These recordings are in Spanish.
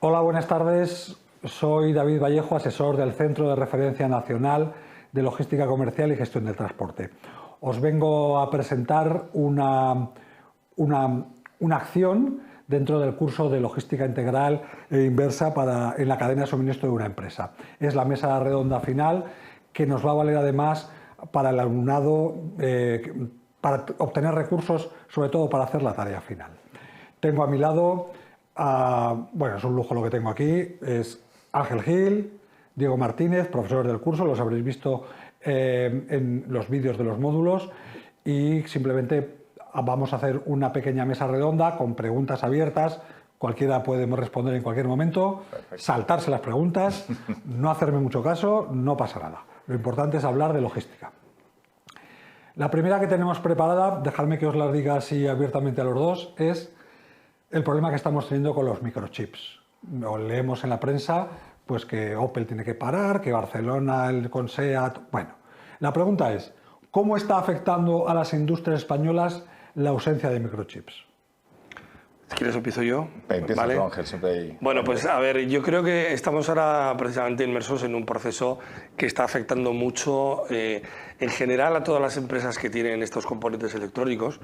Hola, buenas tardes. Soy David Vallejo, asesor del Centro de Referencia Nacional de Logística Comercial y Gestión del Transporte. Os vengo a presentar una acción dentro del curso de Logística Integral e Inversa en la cadena de suministro de una empresa. Es la mesa redonda final que nos va a valer además para el alumnado, para obtener recursos, sobre todo para hacer la tarea final. Tengo a mi lado, bueno, es un lujo lo que tengo aquí, es Ángel Gil, Diego Martínez, profesores del curso, los habréis visto en los vídeos de los módulos, y simplemente vamos a hacer una pequeña mesa redonda con preguntas abiertas. Cualquiera podemos responder en cualquier momento. Perfecto. Saltarse las preguntas, no hacerme mucho caso, no pasa nada. Lo importante es hablar de logística. La primera que tenemos preparada, dejadme que os la diga así abiertamente a los dos, es el problema que estamos teniendo con los microchips. Leemos en la prensa pues que Opel tiene que parar, que Barcelona con SEAT... Bueno, la pregunta es, ¿cómo está afectando a las industrias españolas la ausencia de microchips? Si quieres empiezo yo. Empieza tú, Ángel, siempre ahí. Bueno, pues a ver, yo creo que estamos ahora precisamente inmersos en un proceso que está afectando mucho en general a todas las empresas que tienen estos componentes electrónicos,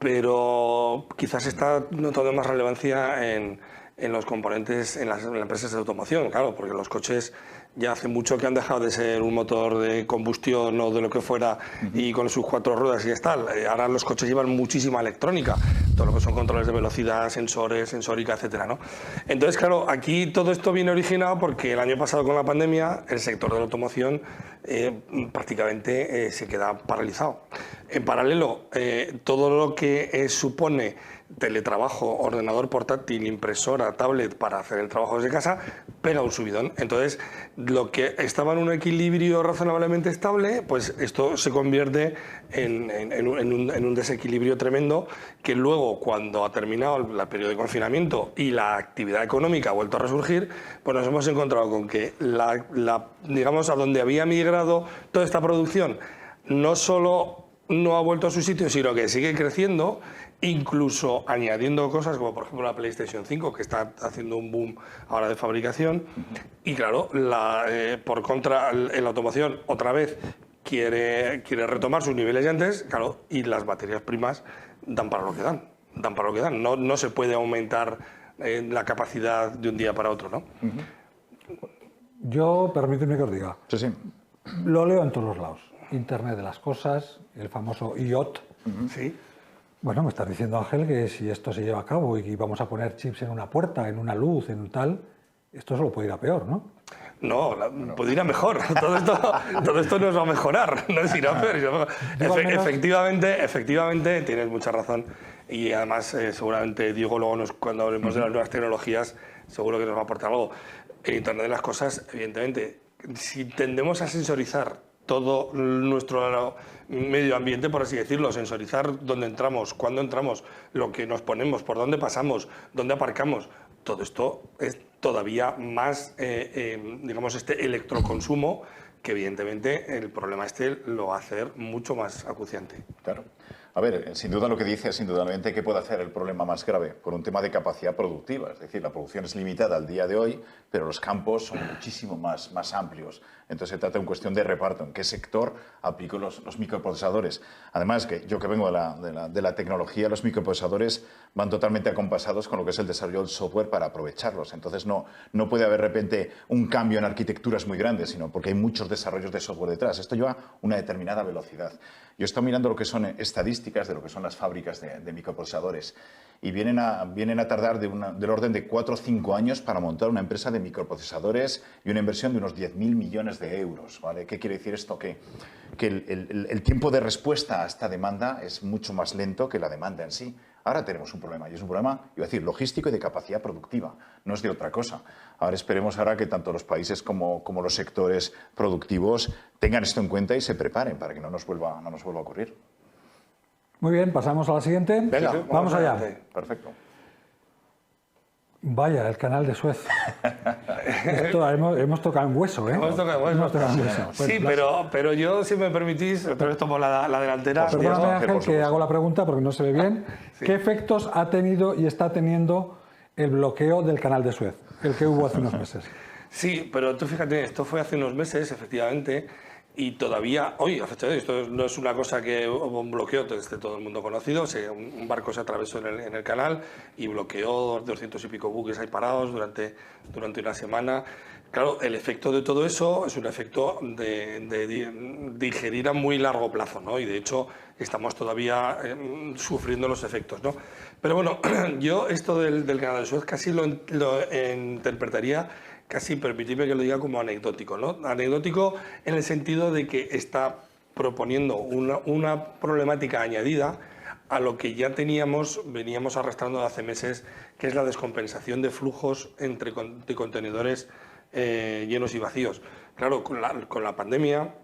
pero quizás está notando más relevancia en los componentes, en las empresas de automoción, claro, porque los coches ya hace mucho que han dejado de ser un motor de combustión o de lo que fuera y con sus 4 ruedas y tal. Ahora los coches llevan muchísima electrónica, todo lo que son controles de velocidad, sensores, sensórica, etcétera, ¿no? Entonces, claro, aquí todo esto viene originado porque el año pasado con la pandemia el sector de la automoción prácticamente se queda paralizado. En paralelo, todo lo que supone teletrabajo, ordenador portátil, impresora, tablet para hacer el trabajo desde casa, pega un subidón. Entonces, lo que estaba en un equilibrio razonablemente estable, pues esto se convierte en un desequilibrio tremendo que luego, cuando ha terminado el periodo de confinamiento y la actividad económica ha vuelto a resurgir, pues nos hemos encontrado con que digamos, a donde había migrado toda esta producción, no solo no ha vuelto a su sitio, sino que sigue creciendo, incluso añadiendo cosas como por ejemplo la PlayStation 5, que está haciendo un boom ahora de fabricación. Y claro, por contra, en la automoción otra vez quiere retomar sus niveles de antes, claro, y las materias primas dan para lo que dan. No se puede aumentar la capacidad de un día para otro, ¿no? Yo, permíteme que os diga, Sí. Lo leo en todos los lados. Internet de las cosas, el famoso IoT. Sí. Bueno, me estás diciendo, Ángel, que si esto se lleva a cabo y vamos a poner chips en una puerta, en una luz, en un tal, esto solo puede ir a peor, ¿no? No, puede ir a mejor. Todo esto nos va a mejorar, no es ir a peor. Efectivamente, tienes mucha razón. Y además, seguramente, Diego, luego cuando hablemos de las nuevas tecnologías, seguro que nos va a aportar algo. El Internet de las cosas, evidentemente, si tendemos a sensorizar todo nuestro medio ambiente, por así decirlo, sensorizar dónde entramos, cuándo entramos, lo que nos ponemos, por dónde pasamos, dónde aparcamos, todo esto es todavía más, digamos, este electroconsumo que evidentemente el problema lo va a hacer mucho más acuciante. Claro. A ver, sin duda lo que dice es indudablemente que puede hacer el problema más grave por un tema de capacidad productiva. Es decir, la producción es limitada al día de hoy, pero los campos son muchísimo más amplios. Entonces se trata de una cuestión de reparto, en qué sector aplico los microprocesadores. Además, que yo que vengo de la tecnología, los microprocesadores van totalmente acompasados con lo que es el desarrollo del software para aprovecharlos. Entonces no puede haber de repente un cambio en arquitecturas muy grandes, sino porque hay muchos desarrollos de software detrás. Esto lleva una determinada velocidad. Yo estoy mirando lo que son estadísticas de lo que son las fábricas de microprocesadores y vienen a tardar del orden de 4 o 5 años para montar una empresa de microprocesadores y una inversión de unos 10.000 millones de euros. ¿Vale? ¿Qué quiere decir esto? Que el tiempo de respuesta a esta demanda es mucho más lento que la demanda en sí. Ahora tenemos un problema, y es un problema, iba a decir, logístico y de capacidad productiva, no es de otra cosa. Ahora esperemos que tanto los países como los sectores productivos tengan esto en cuenta y se preparen para que no nos vuelva a ocurrir. Muy bien, pasamos a la siguiente. Venga, vamos allá. Perfecto. Vaya, el canal de Suez. Esto hemos tocado en hueso, ¿eh? Hemos tocado en hueso. Sí, pero yo, si me permitís, otra vez tomo la delantera. Perdóname, Ángel, que hago la pregunta porque no se ve bien. Sí. ¿Qué efectos ha tenido y está teniendo el bloqueo del canal de Suez? el que hubo hace unos meses. Sí, pero tú fíjate, esto fue hace unos meses, efectivamente, y todavía, hoy, a fecha de hoy, esto no es una cosa que hubo un bloqueo desde todo el mundo conocido, un barco se atravesó en el canal y bloqueó 200 y pico buques ahí parados durante una semana. Claro, el efecto de todo eso es un efecto de digerir a muy largo plazo, ¿no? Y de hecho estamos todavía sufriendo los efectos, ¿no? Pero bueno, yo esto del canal de Suez casi lo interpretaría, casi permitidme que lo diga como anecdótico, ¿no? Anecdótico en el sentido de que está proponiendo una problemática añadida a lo que ya veníamos arrastrando hace meses, que es la descompensación de flujos de contenedores llenos y vacíos. Claro, con la pandemia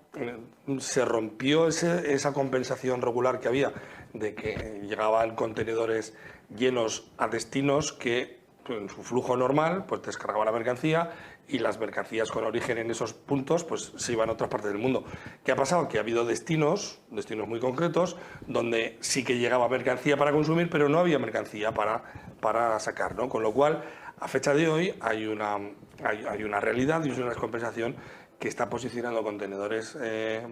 se rompió esa compensación regular que había de que llegaban contenedores llenos a destinos que en su flujo normal pues descargaba la mercancía y las mercancías con origen en esos puntos pues se iban a otras partes del mundo. ¿Qué ha pasado? Que ha habido destinos muy concretos donde sí que llegaba mercancía para consumir, pero no había mercancía para sacar, ¿no? Con lo cual, a fecha de hoy hay una realidad y una descompensación que está posicionando contenedores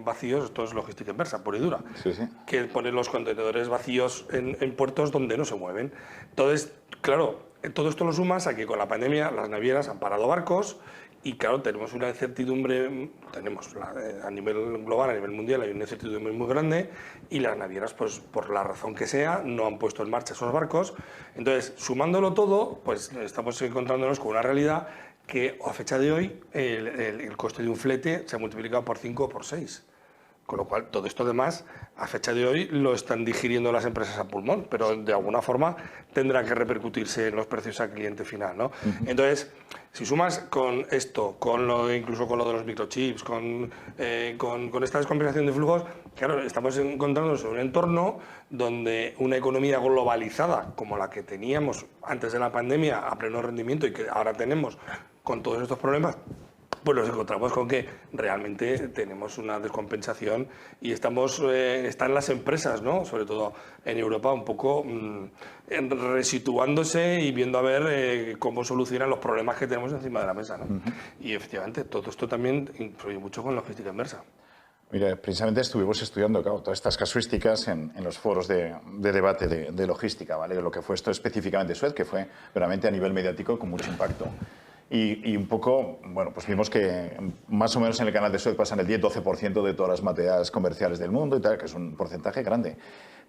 vacíos. Esto es logística inversa, pura y dura, Sí, sí. que pone los contenedores vacíos en puertos donde no se mueven. Entonces, claro, todo esto lo sumas a que con la pandemia las navieras han parado barcos y claro, tenemos una incertidumbre, a nivel global, a nivel mundial, hay una incertidumbre muy grande y las navieras, pues por la razón que sea, no han puesto en marcha esos barcos. Entonces, sumándolo todo, pues estamos encontrándonos con una realidad que a fecha de hoy el coste de un flete se ha multiplicado por 5 o por 6. Con lo cual, todo esto además, a fecha de hoy, lo están digiriendo las empresas a pulmón, pero de alguna forma tendrá que repercutirse en los precios al cliente final, ¿no? Entonces, si sumas con esto, incluso con lo de los microchips, con esta descompensación de flujos, claro, estamos encontrándonos en un entorno donde una economía globalizada, como la que teníamos antes de la pandemia a pleno rendimiento y que ahora tenemos con todos estos problemas, pues nos encontramos con que realmente tenemos una descompensación y están las empresas, ¿no? Sobre todo en Europa, un poco resituándose y viendo a ver cómo solucionan los problemas que tenemos encima de la mesa, ¿no? Y efectivamente, todo esto también influye mucho con logística inversa. Mira, precisamente estuvimos estudiando, claro, todas estas casuísticas en los foros de debate de logística, ¿vale? Lo que fue esto específicamente Suez, que fue realmente a nivel mediático con mucho impacto. Y un poco, bueno, pues vimos que más o menos en el canal de Suez pasan el 10-12% de todas las materias comerciales del mundo y tal, que es un porcentaje grande.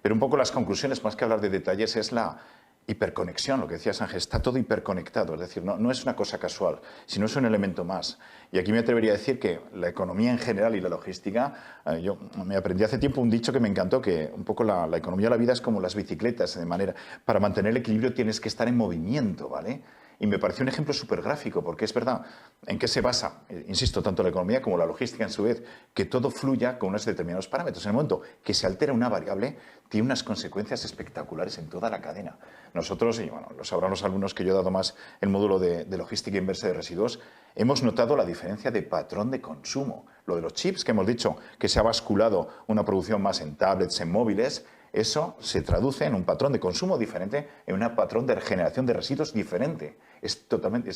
Pero un poco las conclusiones, más que hablar de detalles, es la hiperconexión, lo que decías Ángel, está todo hiperconectado, es decir, no es una cosa casual, sino es un elemento más. Y aquí me atrevería a decir que la economía en general y la logística, yo me aprendí hace tiempo un dicho que me encantó, que un poco la economía de la vida es como las bicicletas, de manera, para mantener el equilibrio tienes que estar en movimiento, ¿vale? Y me pareció un ejemplo súper gráfico, porque es verdad, ¿en qué se basa? Insisto, tanto la economía como la logística en su vez, que todo fluya con unos determinados parámetros. En el momento que se altera una variable, tiene unas consecuencias espectaculares en toda la cadena. Nosotros, y bueno, lo sabrán los alumnos que yo he dado más el módulo de logística inversa de residuos, hemos notado la diferencia de patrón de consumo. Lo de los chips, que hemos dicho que se ha basculado una producción más en tablets, en móviles, eso se traduce en un patrón de consumo diferente, en un patrón de regeneración de residuos diferente. Es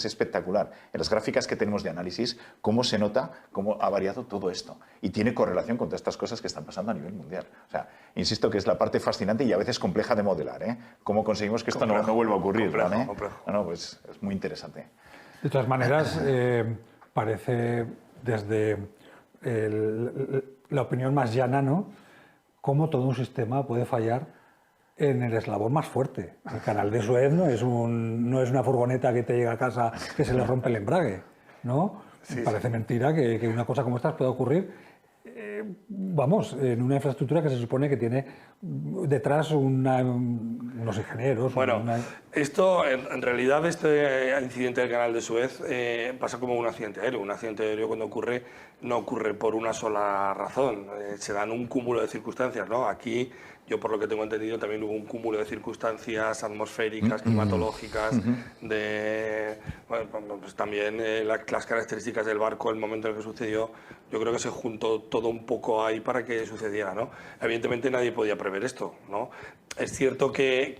espectacular. En las gráficas que tenemos de análisis, cómo se nota, cómo ha variado todo esto. Y tiene correlación con todas estas cosas que están pasando a nivel mundial. O sea, insisto que es la parte fascinante y a veces compleja de modelar, ¿eh? Cómo conseguimos que esto no vuelva a ocurrir, complejo. No, pues es muy interesante. De todas maneras, parece desde la opinión más llana, ¿no?, cómo todo un sistema puede fallar en el eslabón más fuerte. El canal de Suez no es una furgoneta que te llega a casa que se le rompe el embrague, ¿no? Sí, parece mentira que una cosa como esta pueda ocurrir, en una infraestructura que se supone que tiene detrás unos ingenieros. Bueno, esto, en realidad, este incidente del canal de Suez pasa como un accidente aéreo. Un accidente aéreo cuando ocurre, no ocurre por una sola razón. Se dan un cúmulo de circunstancias, ¿no? Aquí, yo por lo que tengo entendido, también hubo un cúmulo de circunstancias atmosféricas, climatológicas, pues también las características del barco, el momento en el que sucedió. Yo creo que se juntó todo un poco ahí para que sucediera, ¿no? Evidentemente nadie podía prever esto, ¿no? Es cierto que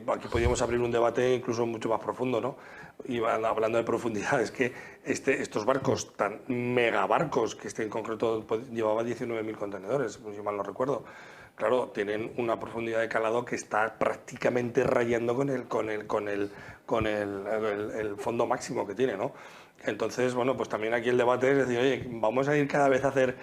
aquí podríamos abrir un debate incluso mucho más profundo, ¿no? y hablando de profundidad, es que estos barcos, tan megabarcos, que en concreto llevaba 19.000 contenedores, si mal no recuerdo, claro, tienen una profundidad de calado que está prácticamente rayando con el fondo máximo que tiene, ¿no? Entonces, bueno, pues también aquí el debate es decir, oye, vamos a ir cada vez a hacer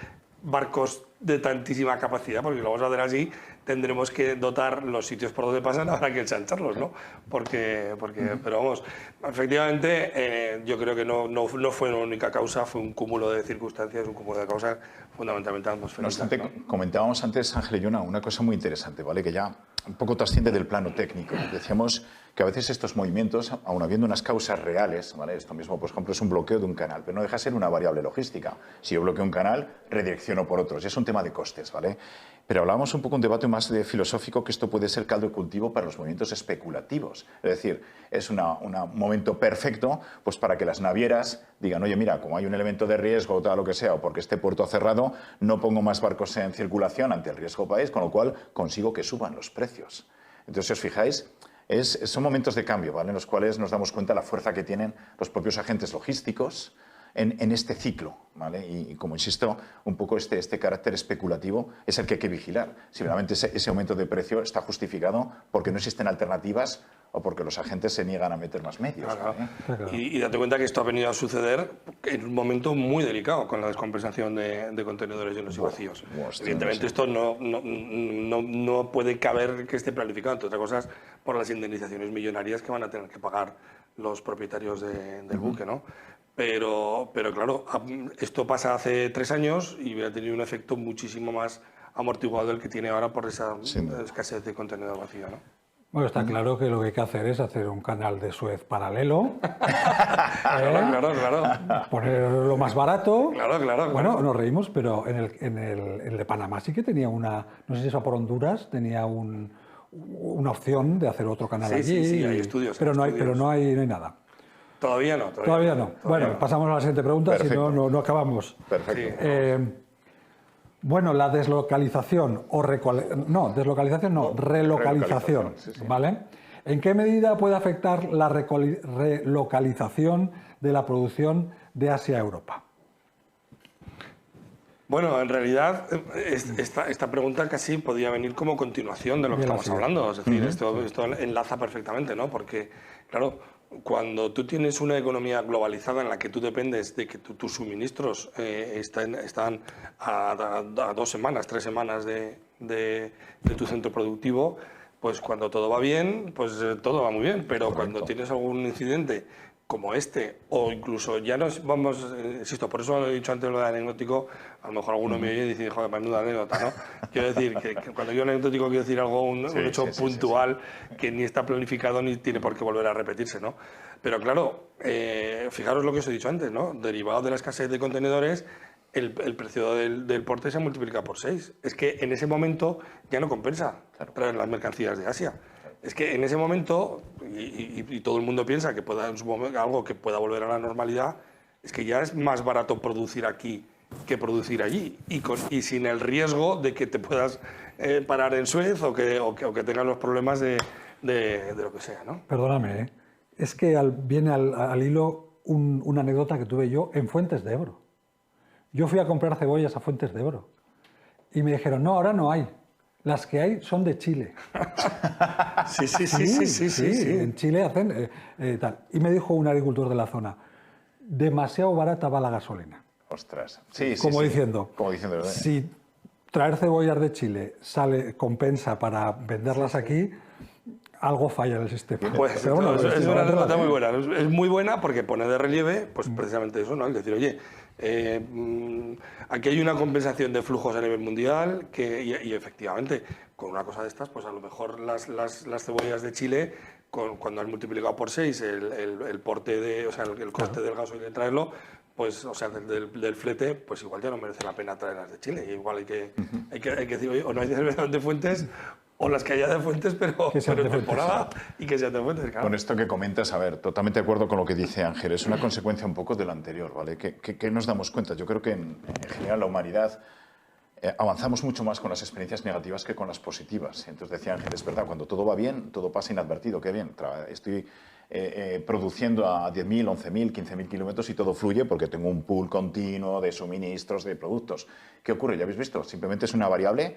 barcos de tantísima capacidad, porque si lo vamos a hacer así, tendremos que dotar los sitios por donde pasan, habrá que ensancharlos, ¿no? Pero vamos, efectivamente, yo creo que no fue una única causa, fue un cúmulo de circunstancias, un cúmulo de causas fundamentalmente atmosféricas. No obstante, comentábamos antes, Ángel y yo, una cosa muy interesante, ¿vale? Que ya un poco trasciende del plano técnico. Decíamos que a veces estos movimientos, aun habiendo unas causas reales, ¿vale? Esto mismo, por ejemplo, es un bloqueo de un canal, pero no deja de ser una variable logística. Si yo bloqueo un canal, redirecciono por otros. Y es un tema de costes, ¿vale? Pero hablábamos un poco un debate más filosófico, que esto puede ser caldo de cultivo para los movimientos especulativos. Es decir, es un momento perfecto pues, para que las navieras digan, oye, mira, como hay un elemento de riesgo o tal lo que sea, o porque este puerto ha cerrado, no pongo más barcos en circulación ante el riesgo país, con lo cual consigo que suban los precios. Entonces, si os fijáis, son momentos de cambio, ¿vale? En los cuales nos damos cuenta de la fuerza que tienen los propios agentes logísticos en este ciclo, ¿vale? Y como insisto, un poco este carácter especulativo es el que hay que vigilar. Si realmente ese aumento de precio está justificado porque no existen alternativas o porque los agentes se niegan a meter más medios. Claro. ¿Vale? Y date cuenta que esto ha venido a suceder en un momento muy delicado con la descompensación de contenedores llenos y vacíos. Evidentemente esto no puede caber que esté planificado, entre otras cosas, por las indemnizaciones millonarias que van a tener que pagar los propietarios del buque, ¿no? Pero claro, esto pasa hace 3 años y hubiera tenido un efecto muchísimo más amortiguado del que tiene ahora por esa escasez de contenedor vacío, ¿no? Bueno, está claro que lo que hay que hacer es hacer un canal de Suez paralelo. Claro. Ponerlo más barato. Claro. Bueno, nos reímos, pero en el de Panamá sí que tenía una, no sé si eso por Honduras, tenía una opción de hacer otro canal allí. Sí, hay estudios. Pero no hay nada. Todavía no. Todavía no. Bueno, pasamos a la siguiente pregunta, Perfecto. si no acabamos. Perfecto. Sí. Bueno, la deslocalización relocalización, Sí. ¿vale? ¿En qué medida puede afectar la relocalización de la producción de Asia a Europa? Bueno, en realidad esta pregunta casi podría venir como continuación de lo que estamos hablando. Es decir, esto enlaza perfectamente, ¿no? Porque, claro, cuando tú tienes una economía globalizada en la que tú dependes de que tus suministros están a 2 semanas, 3 semanas de tu centro productivo, pues cuando todo va bien, pues todo va muy bien. Pero cuando tienes algún incidente como este, o incluso ya nos vamos, insisto, por eso lo he dicho antes lo de anecdótico, a lo mejor alguno me oye y dice, joder, menuda anécdota, ¿no? Quiero decir que cuando yo anecdótico quiero decir algo, un hecho puntual que ni está planificado ni tiene por qué volver a repetirse, ¿no? Pero claro, fijaros lo que os he dicho antes, ¿no? Derivado de la escasez de contenedores, el precio del porte se multiplica por 6. Es que en ese momento ya no compensa traer las mercancías de Asia. Es que en ese momento, y todo el mundo piensa que pueda en su momento, algo que pueda volver a la normalidad, es que ya es más barato producir aquí que producir allí, y sin el riesgo de que te puedas parar en Suez o que tengas los problemas de lo que sea, ¿no? Perdóname, es que viene al hilo una anécdota que tuve yo en Fuentes de Ebro. Yo fui a comprar cebollas a Fuentes de Ebro y me dijeron, no, ahora no hay. Las que hay son de Chile. Sí. En Chile hacen tal. Y me dijo un agricultor de la zona, demasiado barata va la gasolina. Ostras. Como diciendo, ¿verdad? Si traer cebollas de Chile compensa para venderlas aquí, algo falla en el sistema. Pues pero bueno, es una anécdota muy buena. Es muy buena porque pone de relieve, pues precisamente eso, ¿no? Es decir, oye, aquí hay una compensación de flujos a nivel mundial y efectivamente, con una cosa de estas, pues a lo mejor las cebollas de Chile, cuando has multiplicado por 6 el porte o sea, el coste del gasoil de traerlo, pues, o sea, del flete, pues igual ya no merece la pena traerlas de Chile. Igual hay que decir, oye, o no hay de fuentes, o las que haya de fuentes, pero en temporada y que sean de fuentes, claro. Con esto que comentas, a ver, totalmente de acuerdo con lo que dice Ángel, es una consecuencia un poco de lo anterior, ¿vale? ¿Qué nos damos cuenta? Yo creo que en general la humanidad avanzamos mucho más con las experiencias negativas que con las positivas. Entonces decía Ángel, es verdad, cuando todo va bien, todo pasa inadvertido, qué bien. Estoy produciendo a 10.000, 11.000, 15.000 kilómetros y todo fluye porque tengo un pool continuo de suministros, de productos. ¿Qué ocurre? Ya habéis visto, simplemente es una variable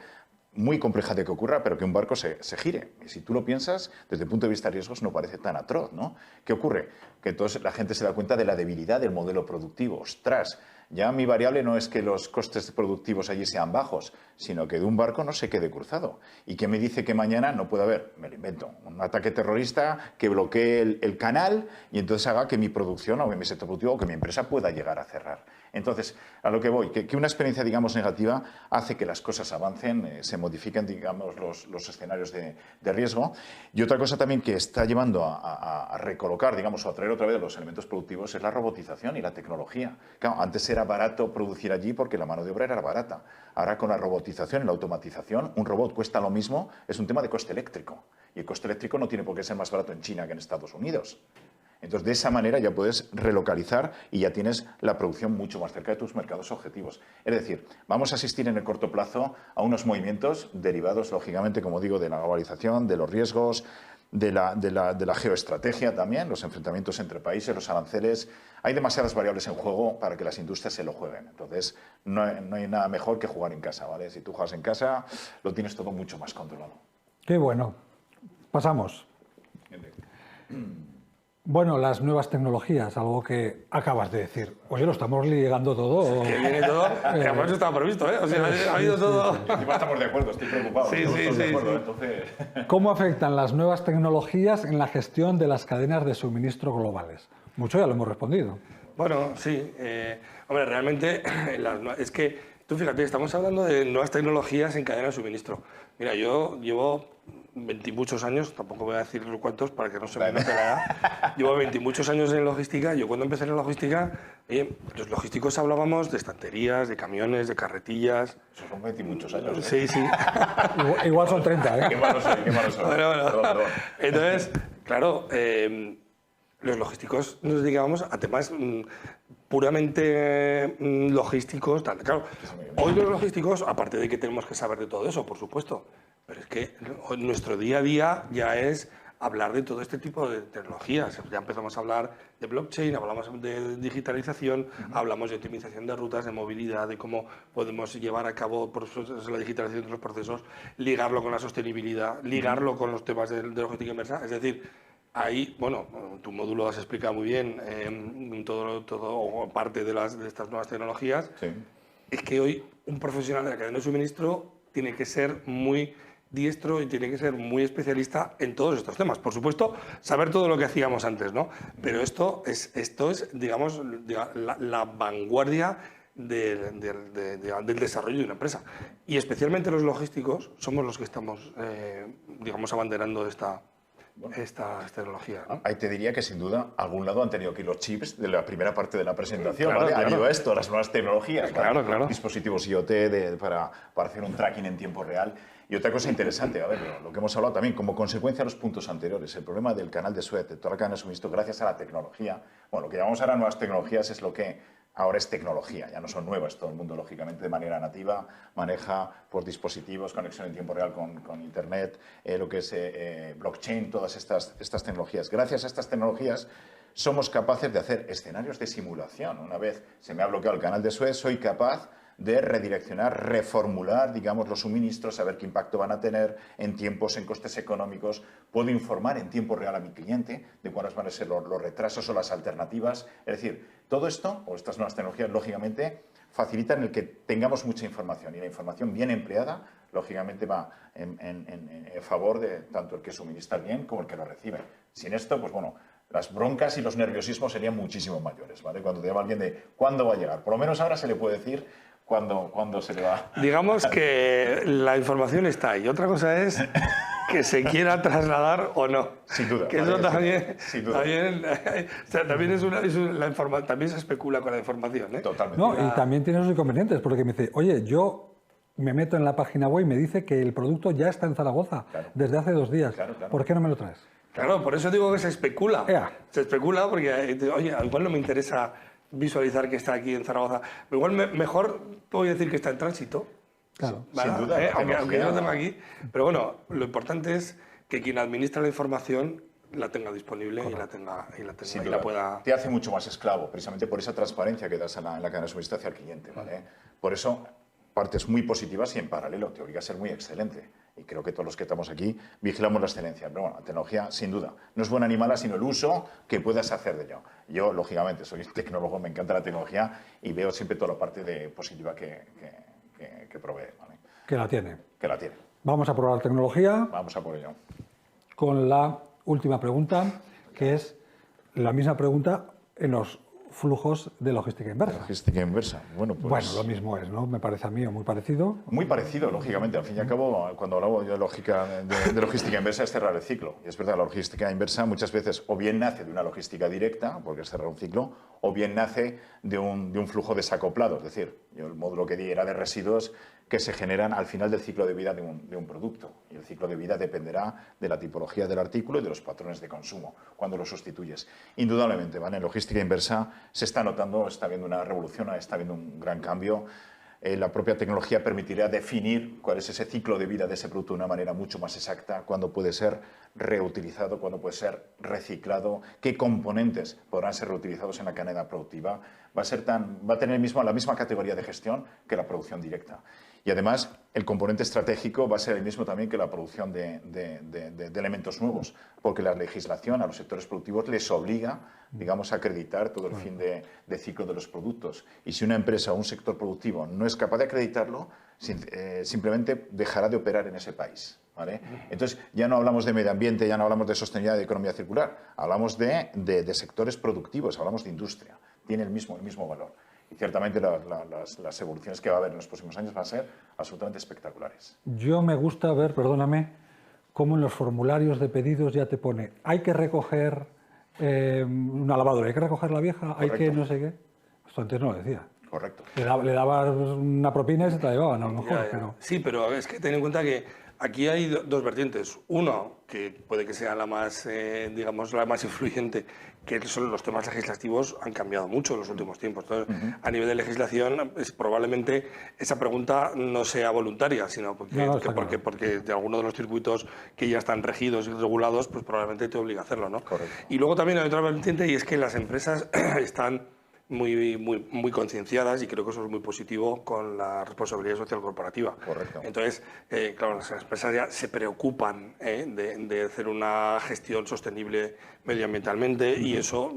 muy compleja de que ocurra, pero que un barco se gire. Y si tú lo piensas, desde el punto de vista de riesgos, no parece tan atroz, ¿no? ¿Qué ocurre? Que entonces la gente se da cuenta de la debilidad del modelo productivo. ¡Ostras! Ya mi variable no es que los costes productivos allí sean bajos, sino que de un barco no se quede cruzado. ¿Y qué me dice que mañana no puede haber? Me lo invento. Un ataque terrorista que bloquee el canal y entonces haga que mi producción o que mi sector productivo o que mi empresa pueda llegar a cerrar. Entonces, a lo que voy, que una experiencia, digamos, negativa hace que las cosas avancen, se modifiquen, digamos, los escenarios de riesgo. Y otra cosa también que está llevando a recolocar, digamos, o a traer otra vez los elementos productivos es la robotización y la tecnología. Claro, antes era barato producir allí porque la mano de obra era barata. Ahora con la robotización y la automatización, un robot cuesta lo mismo, es un tema de coste eléctrico. Y el coste eléctrico no tiene por qué ser más barato en China que en Estados Unidos. Entonces, de esa manera ya puedes relocalizar y ya tienes la producción mucho más cerca de tus mercados objetivos. Es decir, vamos a asistir en el corto plazo a unos movimientos derivados, lógicamente, como digo, de la globalización, de los riesgos, de la geoestrategia también, los enfrentamientos entre países, los aranceles. Hay demasiadas variables en juego para que las industrias se lo jueguen. Entonces, no hay nada mejor que jugar en casa, ¿vale? Si tú juegas en casa, lo tienes todo mucho más controlado. Qué bueno. Pasamos. Bueno, las nuevas tecnologías, algo que acabas de decir. Oye, lo estamos ligando todo. Que viene todo, que además estaba previsto, ¿eh? O sea, ha habido todo. Encima estamos de acuerdo, estoy preocupado. Sí. Entonces... ¿Cómo afectan las nuevas tecnologías en la gestión de las cadenas de suministro globales? Mucho ya lo hemos respondido. Bueno, sí. Hombre, realmente es que, tú fíjate, estamos hablando de nuevas tecnologías en cadena de suministro. Mira, yo llevo 20 y muchos años, tampoco voy a decir cuántos para que no se me note la edad. Llevo 20 y muchos años en logística. Yo cuando empecé en logística, los logísticos hablábamos de estanterías, de camiones, de carretillas. Eso son 20 y muchos años. Sí. Igual son 30, ¿eh? Qué malo soy. Bueno. Perdón. Entonces, claro, los logísticos nos dedicábamos a temas puramente logísticos. Tal. Claro, hoy los logísticos, aparte de que tenemos que saber de todo eso, por supuesto, pero es que nuestro día a día ya es hablar de todo este tipo de tecnologías. Ya empezamos a hablar de blockchain, hablamos de digitalización, hablamos de optimización de rutas, de movilidad, de cómo podemos llevar a cabo la digitalización de los procesos, ligarlo con la sostenibilidad, ligarlo con los temas de logística inversa. Es decir, ahí, bueno, tu módulo has explicado muy bien todo o parte de estas nuevas tecnologías. Sí. Es que hoy un profesional de la cadena de suministro tiene que ser muy diestro y tiene que ser muy especialista en todos estos temas. Por supuesto, saber todo lo que hacíamos antes, ¿no? Pero esto es digamos, la vanguardia del desarrollo de una empresa. Y especialmente los logísticos somos los que estamos, digamos, abanderando esta tecnología, ¿no? Ahí te diría que sin duda a algún lado han tenido que ir los chips de la primera parte de la presentación. Claro, ¿vale? claro. Han ido esto, las nuevas tecnologías, Claro, ¿vale? claro. Dispositivos IoT para hacer un tracking en tiempo real. Y otra cosa interesante, a ver, lo que hemos hablado también, como consecuencia de los puntos anteriores, el problema del canal de Suez, de toda la cadena de suministro, gracias a la tecnología. Bueno, lo que llamamos ahora nuevas tecnologías es lo que ahora es tecnología, ya no son nuevas. Todo el mundo, lógicamente, de manera nativa, maneja por dispositivos, conexión en tiempo real con Internet, lo que es blockchain, todas estas tecnologías. Gracias a estas tecnologías somos capaces de hacer escenarios de simulación. Una vez se me ha bloqueado el canal de Suez, soy capaz de redireccionar, reformular, digamos, los suministros, saber qué impacto van a tener en tiempos, en costes económicos. Puedo informar en tiempo real a mi cliente de cuáles van a ser los retrasos o las alternativas. Es decir, todo esto, o estas nuevas tecnologías, lógicamente, facilitan el que tengamos mucha información. Y la información bien empleada, lógicamente, va en favor de tanto el que suministra bien como el que lo recibe. Sin esto, pues bueno, las broncas y los nerviosismos serían muchísimo mayores, ¿vale? Cuando te llama alguien de ¿cuándo va a llegar? Por lo menos ahora se le puede decir cuándo se le va. Digamos que la información está ahí. Otra cosa es que se quiera trasladar o no. Sin duda. Que vale, eso también, sin duda. o sea, también se especula con la información, ¿eh? Totalmente. No, y también tiene sus inconvenientes, porque me dice, oye, yo me meto en la página web y me dice que el producto ya está en Zaragoza desde hace 2 días. Claro. ¿Por qué no me lo traes? Claro, por eso digo que se especula. Ea. Se especula porque, oye, igual no me interesa visualizar que está aquí en Zaragoza. Igual mejor puedo decir que está en tránsito. Claro. Sin duda. Aunque yo lo tenga aquí. Pero bueno, lo importante es que quien administra la información la tenga disponible y Sin y duda. la pueda... Te hace mucho más esclavo, precisamente por esa transparencia que das en la cadena de suministro hacia el cliente. ¿Vale? Por eso, partes muy positivas y en paralelo te obliga a ser muy excelente. Y creo que todos los que estamos aquí vigilamos la excelencia. Pero bueno, la tecnología, sin duda, no es buena ni mala, sino el uso que puedas hacer de ello. Yo, lógicamente, soy tecnólogo, me encanta la tecnología y veo siempre toda la parte positiva que provee. ¿Vale? Que la tiene. Que la tiene. Vamos a probar tecnología Vamos a por ello. con la última pregunta, que es la misma pregunta en los flujos de logística inversa. Logística inversa. Bueno, pues... Bueno, lo mismo es, ¿no? Me parece a mí, o muy parecido. Muy parecido, lógicamente. Al fin y al cabo, cuando hablamos de logística inversa es cerrar el ciclo. Y es verdad, la logística inversa muchas veces o bien nace de una logística directa, porque es cerrar un ciclo, o bien nace de un flujo desacoplado. Es decir, yo el módulo que di era de residuos que se generan al final del ciclo de vida de un producto. Y el ciclo de vida dependerá de la tipología del artículo y de los patrones de consumo cuando lo sustituyes. Indudablemente, ¿vale? En logística inversa se está notando, está habiendo una revolución, está habiendo un gran cambio. La propia tecnología permitirá definir cuál es ese ciclo de vida de ese producto de una manera mucho más exacta, cuándo puede ser reutilizado, cuándo puede ser reciclado, qué componentes podrán ser reutilizados en la cadena productiva. Va a tener la misma categoría de gestión que la producción directa. Y además, el componente estratégico va a ser el mismo también que la producción de elementos nuevos, porque la legislación a los sectores productivos les obliga, digamos, a acreditar todo el fin de ciclo de los productos. Y si una empresa o un sector productivo no es capaz de acreditarlo, simplemente dejará de operar en ese país. ¿Vale? Entonces, ya no hablamos de medio ambiente, ya no hablamos de sostenibilidad, de economía circular, hablamos de sectores productivos, hablamos de industria. Tiene el mismo valor. Y ciertamente las evoluciones que va a haber en los próximos años van a ser absolutamente espectaculares. Yo me gusta ver, perdóname, cómo en los formularios de pedidos ya te pone, hay que recoger una lavadora, hay que recoger la vieja, Correcto. hay que no sé qué. Esto antes no lo decía. Correcto. Le dabas una propina y se te la llevaban, a lo mejor. Ya. Pero... Sí, pero es que ten en cuenta que aquí hay dos vertientes. Uno, que puede que sea la más, digamos, la más influyente, que son los temas legislativos, han cambiado mucho en los últimos tiempos. Entonces, a nivel de legislación, probablemente esa pregunta no sea voluntaria, sino porque de alguno de los circuitos que ya están regidos y regulados, pues probablemente te obliga a hacerlo, ¿no? Correcto. Y luego también hay otra vertiente, y es que las empresas están muy concienciadas, y creo que eso es muy positivo, con la responsabilidad social corporativa. Correcto. Entonces, claro, las empresas ya se preocupan de hacer una gestión sostenible medioambientalmente, y eso,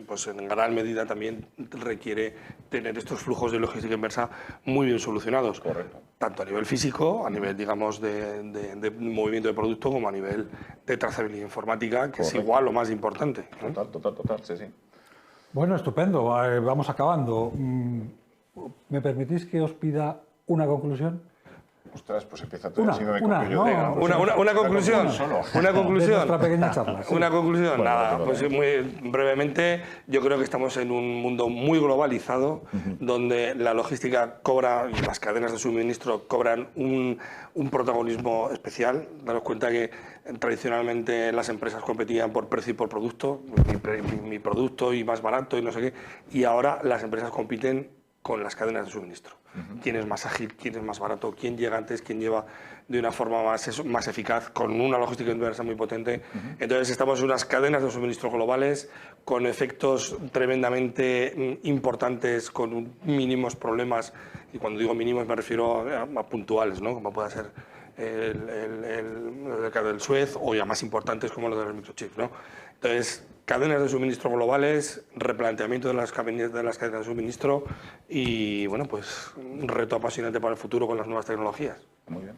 pues en gran medida también requiere tener estos flujos de logística inversa muy bien solucionados. Correcto. Tanto a nivel físico, a nivel, digamos, de movimiento de producto, como a nivel de trazabilidad informática, que es igual o más importante, ¿no? Total, sí. Bueno, estupendo. Vamos acabando. ¿Me permitís que os pida una conclusión? Ostras, pues empieza todo. Una conclusión. Una De conclusión. nuestra pequeña charla. Sí. Una conclusión. Bueno, Nada, vale. pues muy brevemente, yo creo que estamos en un mundo muy globalizado, donde la logística cobra, y las cadenas de suministro cobran un protagonismo especial. Daros cuenta que tradicionalmente las empresas competían por precio y por producto, mi producto y más barato y no sé qué, y ahora las empresas compiten con las cadenas de suministro. ¿Quién es más ágil? ¿Quién es más barato? ¿Quién llega antes? ¿Quién lleva de una forma más eficaz? Con una logística inversa muy potente. Entonces estamos en unas cadenas de suministro globales con efectos tremendamente importantes, con mínimos problemas, y cuando digo mínimos me refiero a puntuales, ¿no? Como pueda ser el del Suez, o ya más importantes como lo de los microchips, ¿no? Entonces, cadenas de suministro globales, replanteamiento de las cadenas de suministro, y bueno, pues un reto apasionante para el futuro con las nuevas tecnologías. Muy bien.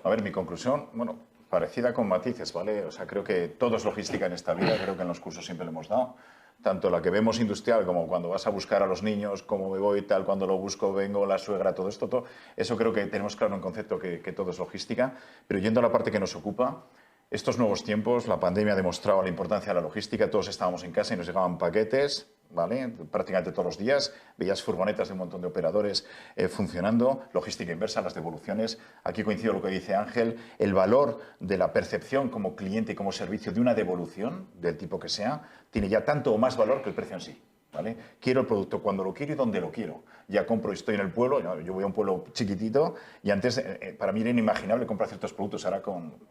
A ver, mi conclusión, bueno, parecida con matices, ¿vale? O sea, creo que todo es logística en esta vida, creo que en los cursos siempre lo hemos dado. Tanto la que vemos industrial, como cuando vas a buscar a los niños, cómo me voy, tal, cuando lo busco, vengo, la suegra, todo esto, todo. Eso creo que tenemos claro en concepto que todo es logística. Pero yendo a la parte que nos ocupa, estos nuevos tiempos, la pandemia ha demostrado la importancia de la logística. Todos estábamos en casa y nos llegaban paquetes, ¿vale? Prácticamente todos los días. Veías furgonetas de un montón de operadores funcionando. Logística inversa, las devoluciones. Aquí coincido con lo que dice Ángel. El valor de la percepción como cliente y como servicio de una devolución, del tipo que sea, tiene ya tanto o más valor que el precio en sí. ¿vale? Quiero el producto cuando lo quiero y donde lo quiero. Ya compro y estoy en el pueblo, yo voy a un pueblo chiquitito y antes para mí era inimaginable comprar ciertos productos. Ahora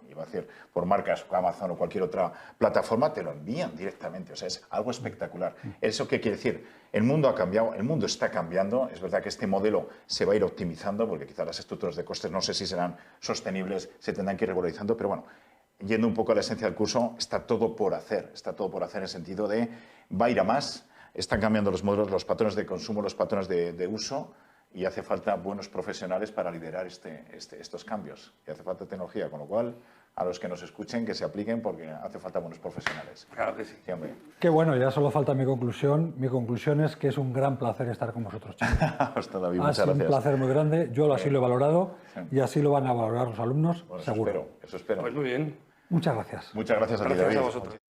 iba a decir, por marcas, Amazon o cualquier otra plataforma, te lo envían directamente. O sea, es algo espectacular. ¿Eso qué quiere decir? El mundo ha cambiado, el mundo está cambiando. Es verdad que este modelo se va a ir optimizando porque quizás las estructuras de costes no sé si serán sostenibles, se tendrán que ir regularizando, pero bueno, yendo un poco a la esencia del curso, está todo por hacer. Está todo por hacer en el sentido de va a ir a más. Están cambiando los modelos, los patrones de consumo, los patrones de uso y hace falta buenos profesionales para liderar estos cambios. Y hace falta tecnología, con lo cual a los que nos escuchen que se apliquen porque hace falta buenos profesionales. Claro que sí. Sí, hombre. Qué bueno, ya solo falta mi conclusión. Mi conclusión es que es un gran placer estar con vosotros, chicos. Hasta David, Ha muchas sido un gracias. placer muy grande. Yo así lo he valorado y así lo van a valorar los alumnos, Bueno, seguro. Eso espero. Pues muy bien. Muchas gracias. Muchas gracias a ti, Gracias David. a vosotros.